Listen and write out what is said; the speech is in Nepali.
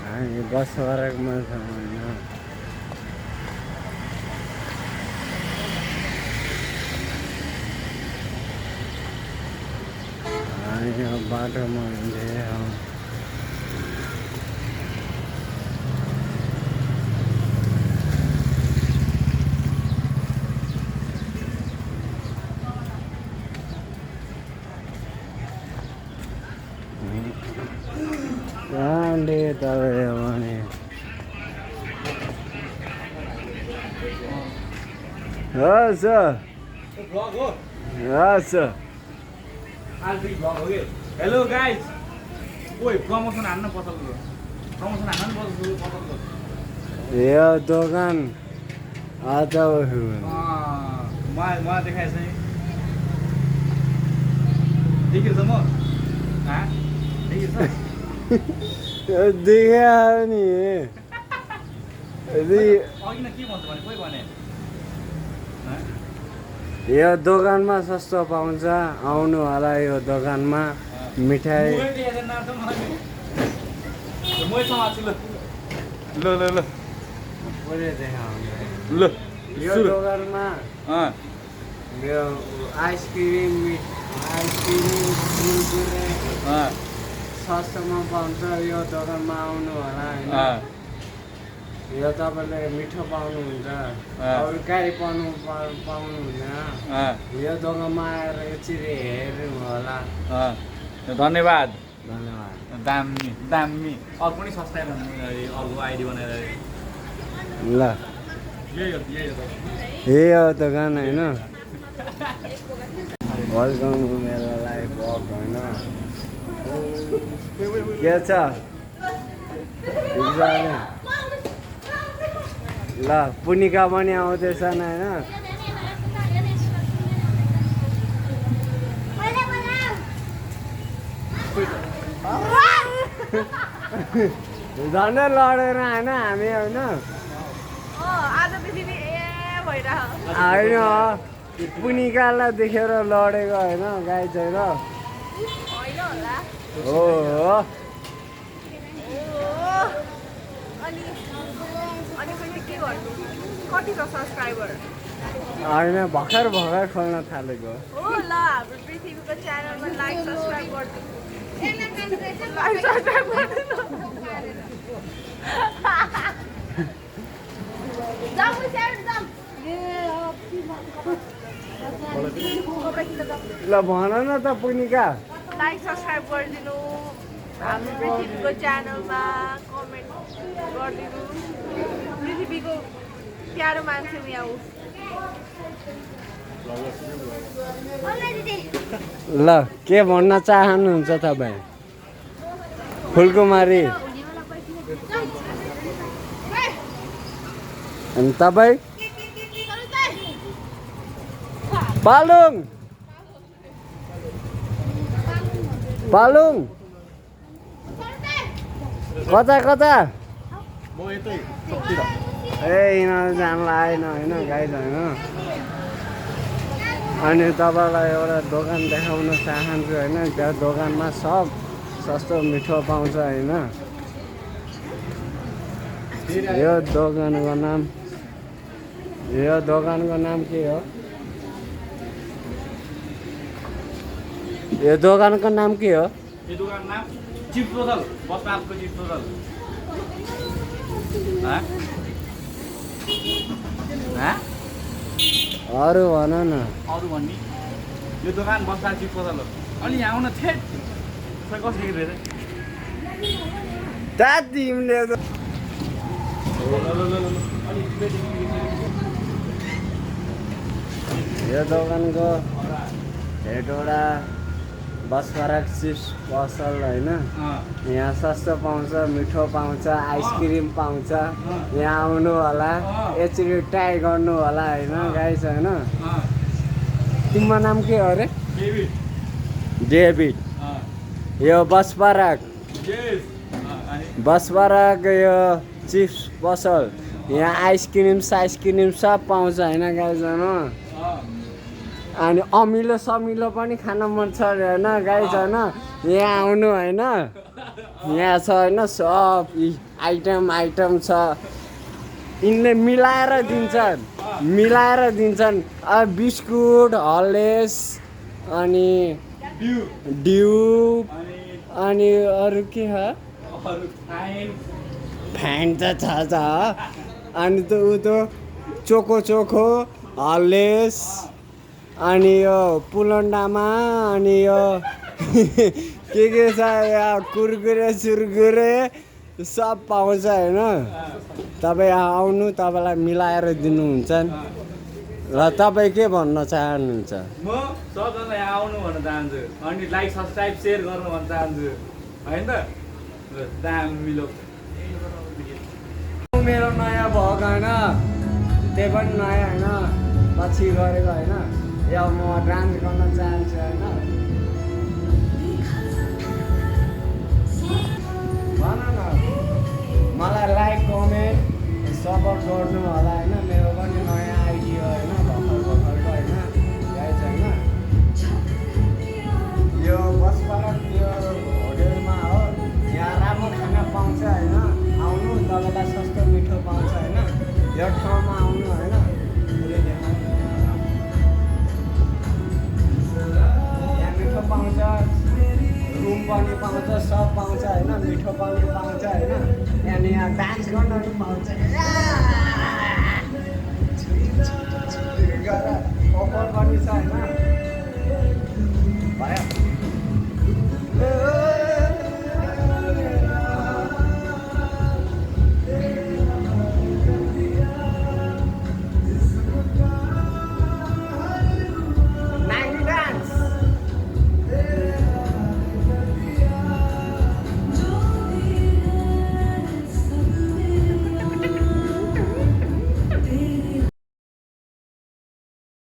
हामी बस फरकमा छौँ होइन हामी यो बाटोमा हिँडेछौँ कहाँले तपाईँ भने हस् हस् हेलो गाइस ओइ प्रमोसन हान्न पसलको प्रमोसन हान्न पसलको यो दोकान आज मलाई देखाएछ नि देखेछ म देखेछ देखा नि अघि न के भन्छ भने कोही भने यो दोकानमा सस्तो पाउँछ आउनु होला यो दोकानमा मिठाई ल यो दोकानमा यो आइसक्रिम कुरकुरे सस्तोमा पाउँछ यो दोकानमा आउनु होला होइन यो तपाईँले मिठो पाउनुहुन्छ अरू कहीँ पाउनुहुन्न यो दोकानमा आएर यसरी हेर्नु होला धन्यवाद धन्यवाद दामी अर्को पनि सस्ता भन्नु अर्को आइडी बनाएर ल यही हो दोकान होइन वेलकम टु मेरो लाइफ वक होइन के छ ल पुनिका पनि आउँदैछन् होइन झन्डै लडेर होइन हामी होइन होइन पुनिकालाई देखेर लडेको होइन गाई चाहिँ हो होइन भर्खर खोल्न थालेको हो ल हाम्रो पृथ्वीको च्यानलमा लाइक सब्स्क्राइब गरिदिनु ल भन न त पुनिका लाइक सब्स्क्राइब गरिदिनु हाम्रो पृथ्वीको च्यानलमा कमेन्ट गरिदिनु पृथ्वीको प्यारो मान्छे यहाँ ल के भन्न चाहनुहुन्छ तपाईँ फुलकुमारी अनि तपाईँ पालुङ कता ए यिनीहरू जानलाई आएन होइन गाइड होइन अनि तपाईँलाई एउटा दोकान देखाउन चाहन्छु होइन त्यो दोकानमा सब सस्तो मिठो पाउँछ होइन यो दोकानको नाम के हो यो दोकानको नाम के हो यो दोकान नाम चिप्स पसल बसपासको चिप्स पसल अरू भन न अरू भन्ने यो दोकान बसपास चिप्स पसल हो अनि यहाँ आउन थेट कसरी हेरेर तिमीले यो दोकानको हेटवटा बसपारक चिप्स पसल होइन यहाँ सस्तो पाउँछ मिठो पाउँछ आइसक्रिम पाउँछ यहाँ आउनु होला यसरी ट्राई गर्नु होला होइन गाइस होइन तिम्रो नाम के हो अरे डेभिड यो बसपारक यो चिप्स पसल यहाँ आइसक्रिम सब पाउँछ होइन गाइस होइन अनि अमिलो समिलो पनि खान मन छ अरे होइन गाइज होइन यहाँ आउनु होइन यहाँ छ होइन सब आइटम छ यिनले मिलाएर दिन्छन् बिस्कुट हर्लिक्स अनि डिउ अनि अरू के छ फ्यान त छ अनि त ऊ त चोखो हर्लिक्स अनि यो पुलन्डामा अनि यो के छ यहाँ कुरकुरे सुरकुरे सब पाउँछ होइन तपाईँ यहाँ आउनु तपाईँलाई मिलाएर दिनुहुन्छ र तपाईँ के भन्न चाहनुहुन्छ म सबजना यहाँ आउनु भन्न चाहन्छु अनि लाइक सब्सक्राइब सेयर गर्नु भन्न चाहन्छु होइन त दाम मिलो मेरो नयाँ भएको होइन त्यही पनि नयाँ होइन पछि गरेको होइन यो म डान्स गर्न चाहन्छु होइन भन न मलाई लाइक कमेन्ट सपोर्ट गर्नु होला होइन मेरो पनि नयाँ आइडी हो होइन भर्खरको होइन गाइज होइन यो बसपारक यो होटेलमा हो यहाँ राम्रो खाना पाउँछ होइन आउनु तपाईँलाई सस्तो मिठो पाउँछ होइन यो ठाउँमा आउनु होइन यहाँ मिठो पाउँछ रुम पनि पाउँछ सब पाउँछ होइन मिठो पनि पाउँछ होइन अनि यहाँ डान्स गर्न पनि पाउँछ गरेर अफर पनि छ होइन